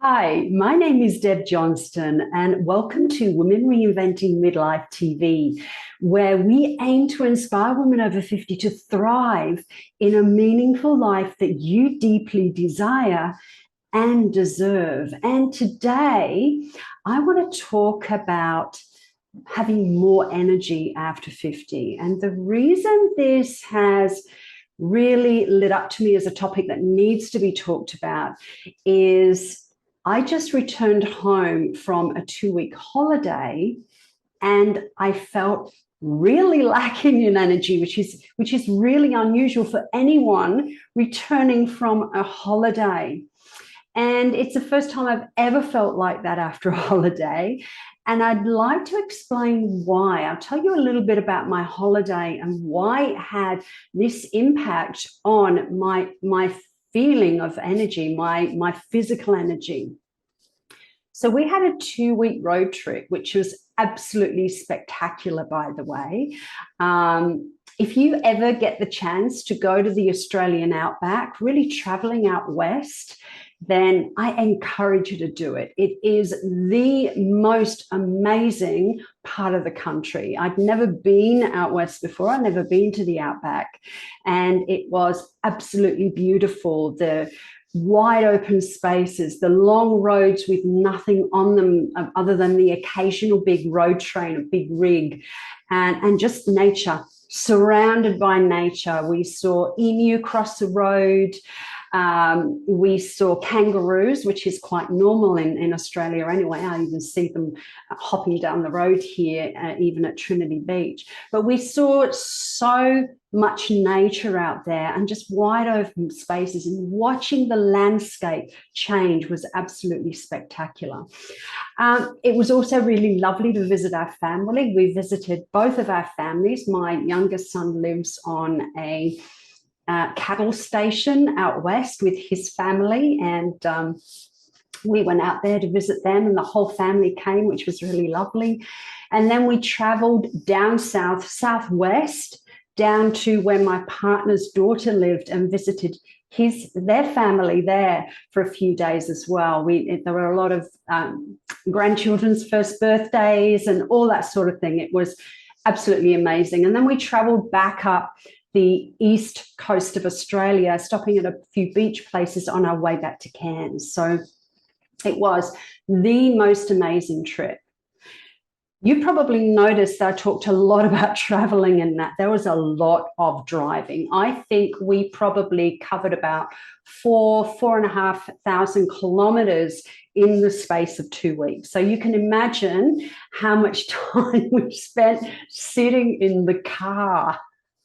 Hi, my name is Deb Johnston, and welcome to Women Reinventing Midlife TV, where we aim to inspire women over 50 to thrive in a meaningful life that you deeply desire and deserve. And today, I want to talk about having more energy after 50. And the reason this has really lit up to me as a topic that needs to be talked about is I just returned home from a 2-week holiday and I felt really lacking in energy, which is really unusual for anyone returning from a holiday. And it's the first time I've ever felt like that after a holiday. And I'd like to explain why. I'll tell you a little bit about my holiday and why it had this impact on my feeling of energy, my physical energy. So we had a 2-week road trip, which was absolutely spectacular, by the way. If you ever get the chance to go to the Australian outback, really traveling out west, then I encourage you to do it. It is the most amazing part of the country. I'd never been out west before. I'd never been to the outback, and it was absolutely beautiful. The wide open spaces, the long roads with nothing on them other than the occasional big road train, a big rig, and just nature, surrounded by nature. We saw emu cross the road. We saw kangaroos, which is quite normal in Australia anyway. I even see them hopping down the road here, even at Trinity Beach. But we saw so much nature out there and just wide open spaces, and watching the landscape change was absolutely spectacular. It was also really lovely to visit our family. We visited both of our families. My youngest son lives on a cattle station out west with his family, and we went out there to visit them, and the whole family came, which was really lovely. And then we traveled down southwest, down to where my partner's daughter lived, and visited their family there for a few days as well. There were a lot of grandchildren's first birthdays and all that sort of thing. It was absolutely amazing. And then we traveled back up the east coast of Australia, stopping at a few beach places on our way back to Cairns. So it was the most amazing trip. You probably noticed that I talked a lot about traveling, and that there was a lot of driving. I think we probably covered about 4,500 kilometers in the space of 2 weeks. So you can imagine how much time we spent sitting in the car.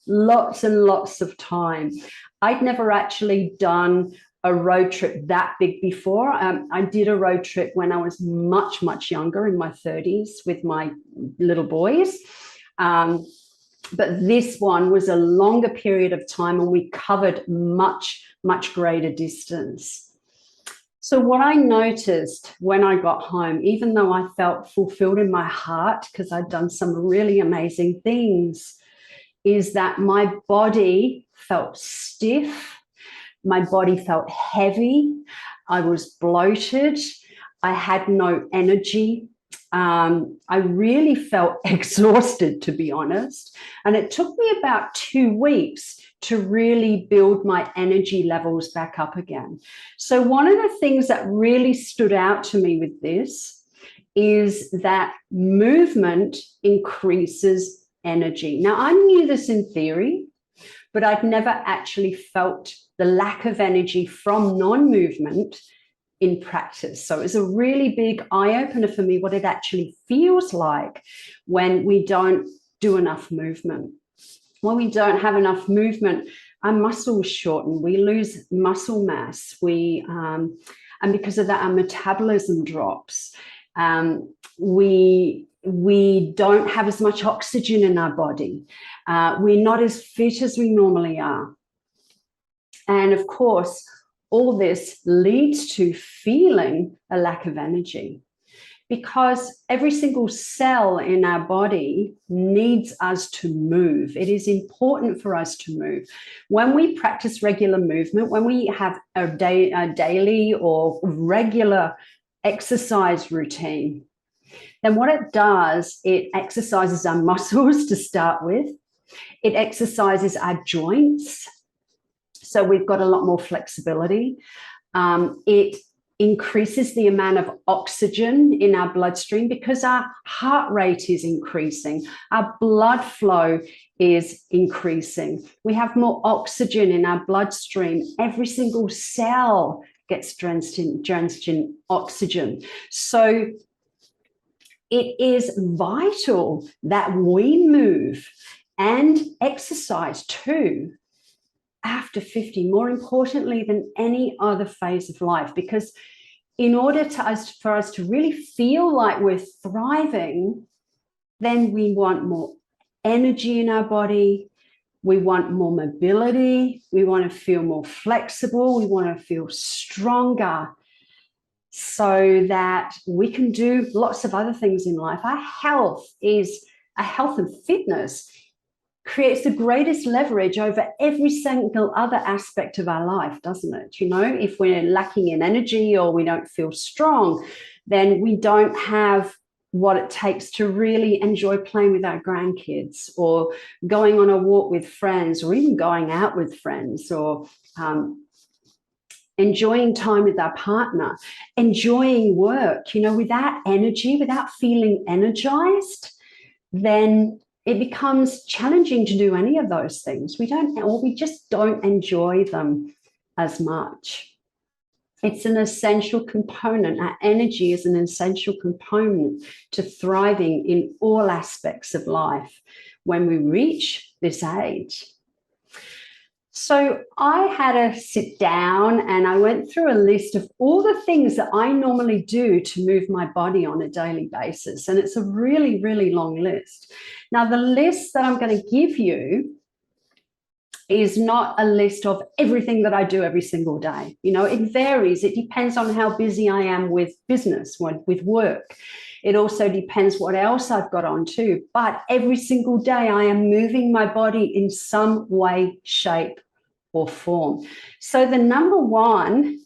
Lots and lots of time. I'd never actually done a road trip that big before. I did a road trip when I was much, much younger, in my 30s, with my little boys. But this one was a longer period of time, and we covered much, much greater distance. So what I noticed when I got home, even though I felt fulfilled in my heart because I'd done some really amazing things, is that my body felt stiff. My body felt heavy. I was bloated. I had no energy. I really felt exhausted, to be honest. And it took me about 2 weeks to really build my energy levels back up again. So one of the things that really stood out to me with this is that movement increases energy. Now, I knew this in theory, but I'd never actually felt the lack of energy from non-movement in practice. So it was a really big eye-opener for me what it actually feels like when we don't do enough movement. When we don't have enough movement, our muscles shorten, we lose muscle mass, and because of that, our metabolism drops. We don't have as much oxygen in our body. We're not as fit as we normally are. And of course, all this leads to feeling a lack of energy. because every single cell in our body needs us to move. It is important for us to move. When we practice regular movement, when we have a daily or regular exercise routine, then what it does, it exercises our muscles to start with. It exercises our joints. So we've got a lot more flexibility. It increases the amount of oxygen in our bloodstream because our heart rate is increasing. Our blood flow is increasing. We have more oxygen in our bloodstream. Every single cell gets drenched in oxygen. So it is vital that we move and exercise too after 50, more importantly than any other phase of life, because in order for us to really feel like we're thriving, then we want more energy in our body, we want more mobility, we want to feel more flexible, we want to feel stronger so that we can do lots of other things in life. Our health and fitness creates the greatest leverage over every single other aspect of our life, doesn't it? You know, if we're lacking in energy or we don't feel strong, then we don't have what it takes to really enjoy playing with our grandkids or going on a walk with friends or even going out with friends or enjoying time with our partner, enjoying work. You know, without energy, without feeling energized, then it becomes challenging to do any of those things. We just don't enjoy them as much. It's an essential component. Our energy is an essential component to thriving in all aspects of life when we reach this age. So I had to sit down and I went through a list of all the things that I normally do to move my body on a daily basis. And it's a really, really long list. Now, the list that I'm going to give you is not a list of everything that I do every single day. You know, it varies. It depends on how busy I am with business, with work. It also depends what else I've got on too. But every single day I am moving my body in some way, shape, or form. So the number one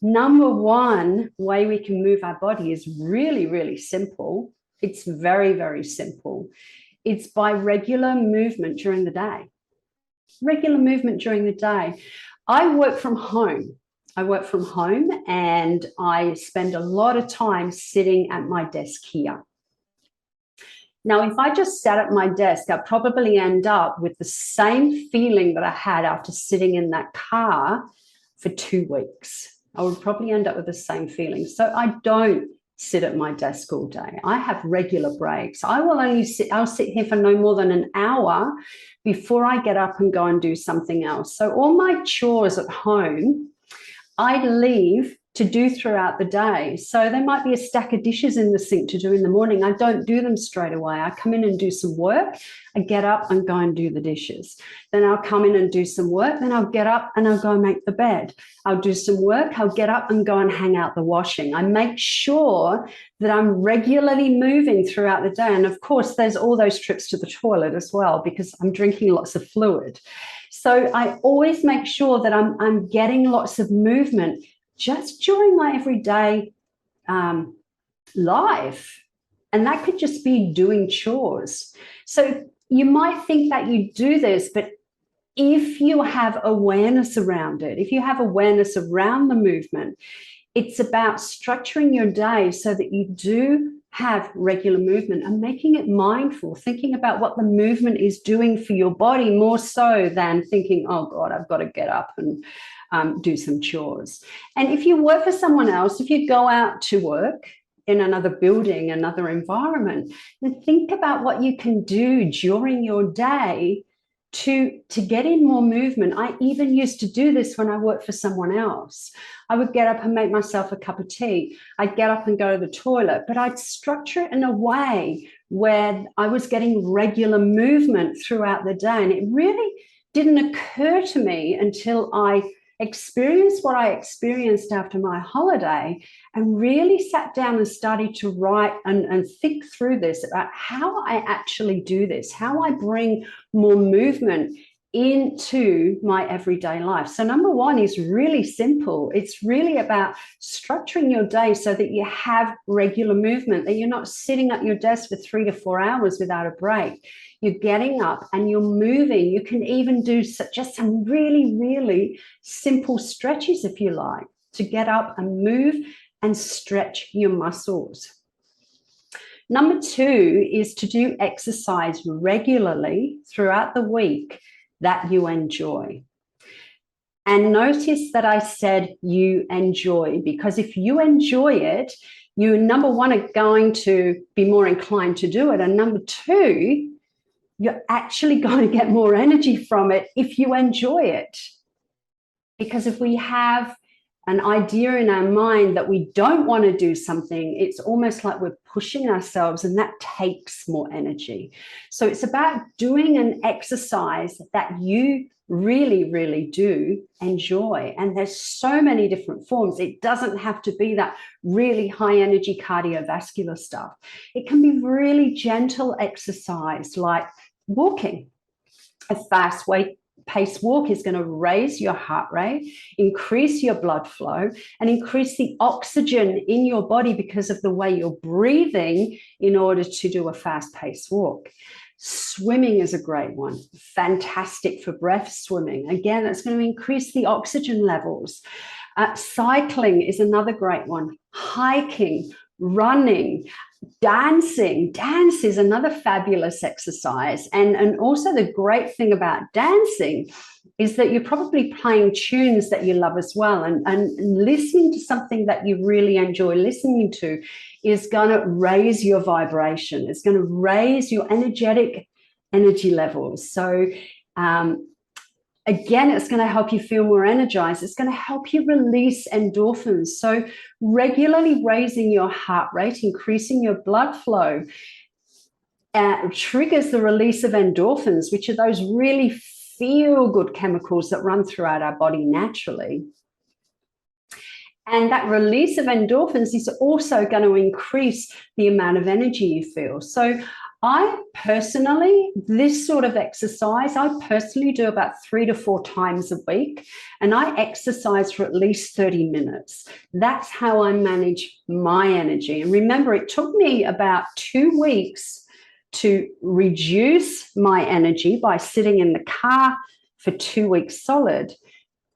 way we can move our body is really, really simple. It's very, very simple. It's by regular movement during the day. Regular movement during the day. I work from home. And I spend a lot of time sitting at my desk here. Now, if I just sat at my desk, I'd probably end up with the same feeling that I had after sitting in that car for 2 weeks. I would probably end up with the same feeling. So I don't sit at my desk all day. I have regular breaks. I'll sit here for no more than an hour before I get up and go and do something else. So all my chores at home, I leave to do throughout the day. So there might be a stack of dishes in the sink to do in the morning. I don't do them straight away. I come in and do some work. I get up and go and do the dishes. Then I'll come in and do some work. Then I'll get up and I'll go and make the bed. I'll do some work. I'll get up and go and hang out the washing. I make sure that I'm regularly moving throughout the day. And of course, there's all those trips to the toilet as well, because I'm drinking lots of fluid. So I always make sure that I'm getting lots of movement just during my everyday life. And that could just be doing chores. So you might think that you do this, but if you have awareness around it, if you have awareness around the movement, it's about structuring your day so that you do have regular movement and making it mindful, thinking about what the movement is doing for your body more so than thinking, oh God, I've got to get up and do some chores. And if you work for someone else, if you go out to work in another building, another environment, then think about what you can do during your day to get in more movement. I even used to do this when I worked for someone else. I would get up and make myself a cup of tea. I'd get up and go to the toilet, but I'd structure it in a way where I was getting regular movement throughout the day. And it really didn't occur to me until I experienced what I experienced after my holiday, and really sat down and started to write and think through this about how I actually do this, how I bring more movement into my everyday life. So number one is really simple. It's really about structuring your day so that you have regular movement, that you're not sitting at your desk for 3 to 4 hours without a break. You're getting up and you're moving. You can even do just some really, really simple stretches if you like, to get up and move and stretch your muscles. Number two is to do exercise regularly throughout the week that you enjoy. And notice that I said you enjoy, because if you enjoy it, you, number one, are going to be more inclined to do it. And number two, you're actually going to get more energy from it if you enjoy it. Because if we have an idea in our mind that we don't want to do something, it's almost like we're pushing ourselves, and that takes more energy. So it's about doing an exercise that you really, really do enjoy. And there's so many different forms. It doesn't have to be that really high energy cardiovascular stuff. It can be really gentle exercise like walking. A fast pace walk is going to raise your heart rate, increase your blood flow, and increase the oxygen in your body because of the way you're breathing in order to do a fast-paced walk. Swimming is a great one. Fantastic for breath swimming. Again, that's going to increase the oxygen levels. Cycling is another great one. Hiking, running, dancing. Dance is another fabulous exercise. And also the great thing about dancing is that you're probably playing tunes that you love as well. And listening to something that you really enjoy listening to is going to raise your vibration. It's going to raise your energy levels. So again, it's going to help you feel more energized. It's going to help you release endorphins. So regularly raising your heart rate, increasing your blood flow, triggers the release of endorphins, which are those really feel-good chemicals that run throughout our body naturally. And that release of endorphins is also going to increase the amount of energy you feel. So I personally, this sort of exercise, I personally do about 3 to 4 times a week, and I exercise for at least 30 minutes. That's how I manage my energy. And remember, it took me about 2 weeks to reduce my energy by sitting in the car for 2 weeks solid.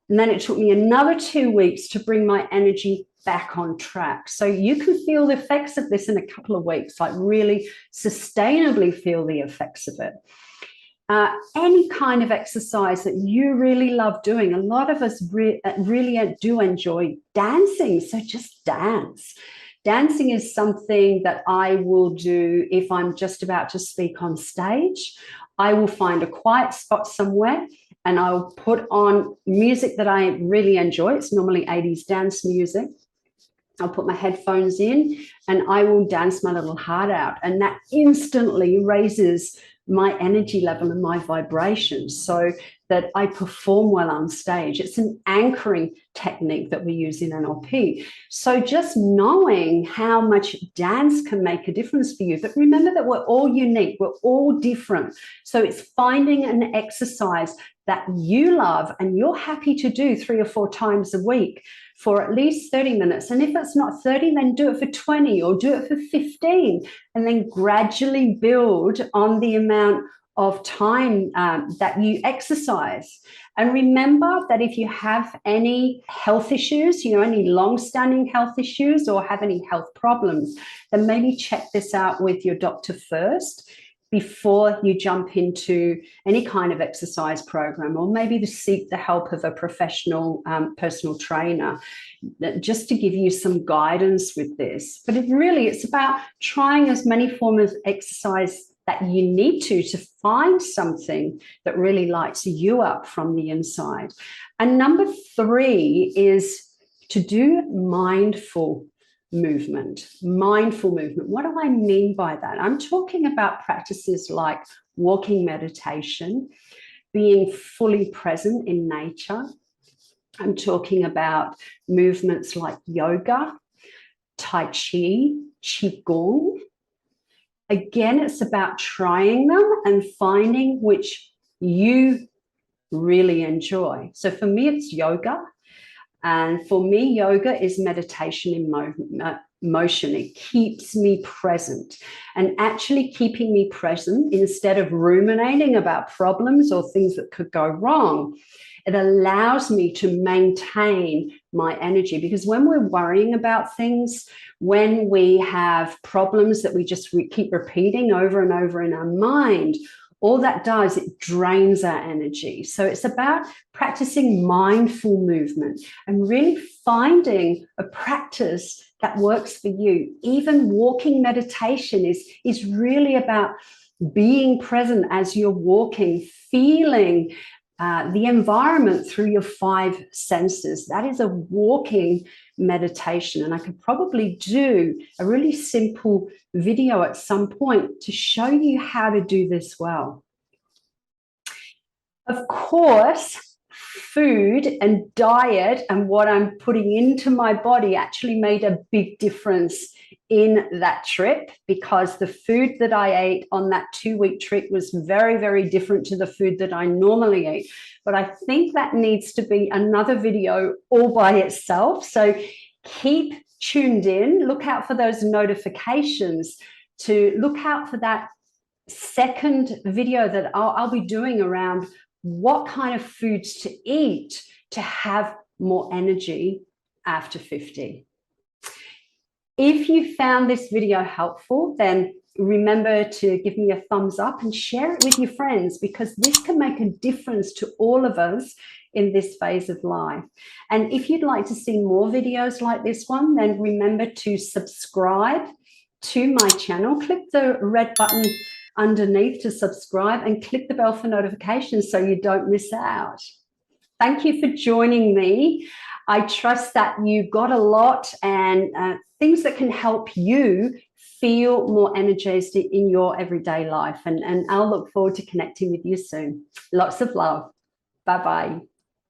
And then it took me another 2 weeks to bring my energy back on track. So you can feel the effects of this in a couple of weeks, like really sustainably feel the effects of it. Any kind of exercise that you really love doing. A lot of us really do enjoy dancing, so just dance. Dancing is something that I will do if I'm just about to speak on stage. I will find a quiet spot somewhere and I'll put on music that I really enjoy. It's normally 80s dance music. I'll put my headphones in and I will dance my little heart out. And that instantly raises my energy level and my vibrations so that I perform well on stage. It's an anchoring technique that we use in NLP. So just knowing how much dance can make a difference for you. But remember that we're all unique. We're all different. So it's finding an exercise that you love and you're happy to do 3 or 4 times a week for at least 30 minutes. And if it's not 30, then do it for 20 or do it for 15, and then gradually build on the amount of time that you exercise. And remember that if you have any health issues, any long-standing health issues or have any health problems, then maybe check this out with your doctor first before you jump into any kind of exercise program, or maybe to seek the help of a professional personal trainer, just to give you some guidance with this. But it's about trying as many forms of exercise that you need to find something that really lights you up from the inside. And number 3 is to do mindful movement. Mindful movement. What do I mean by that? I'm talking about practices like walking meditation, being fully present in nature, I'm talking about movements like yoga, Tai Chi, Qigong. Again, it's about trying them and finding which you really enjoy. So for me, it's yoga. And for me, yoga is meditation in motion. It keeps me present, and actually keeping me present instead of ruminating about problems or things that could go wrong. It allows me to maintain my energy, because when we're worrying about things, when we have problems that we just keep repeating over and over in our mind, all that does, it drains our energy. So it's about practicing mindful movement and really finding a practice that works for you. Even walking meditation is really about being present as you're walking, feeling the environment through your 5 senses. That is a walking meditation. And I could probably do a really simple video at some point to show you how to do this well. Of course, food and diet and what I'm putting into my body actually made a big difference in that trip, because the food that I ate on that 2-week trip was very, very different to the food that I normally eat. But I think that needs to be another video all by itself. So keep tuned in, look out for those notifications, to look out for that second video that I'll be doing around what kind of foods to eat to have more energy after 50. If you found this video helpful, then remember to give me a thumbs up and share it with your friends, because this can make a difference to all of us in this phase of life. And if you'd like to see more videos like this one, then remember to subscribe to my channel. Click the red button underneath to subscribe and click the bell for notifications so you don't miss out. Thank you for joining me. I trust that you got a lot and things that can help you feel more energized in your everyday life. And I'll look forward to connecting with you soon. Lots of love. Bye-bye.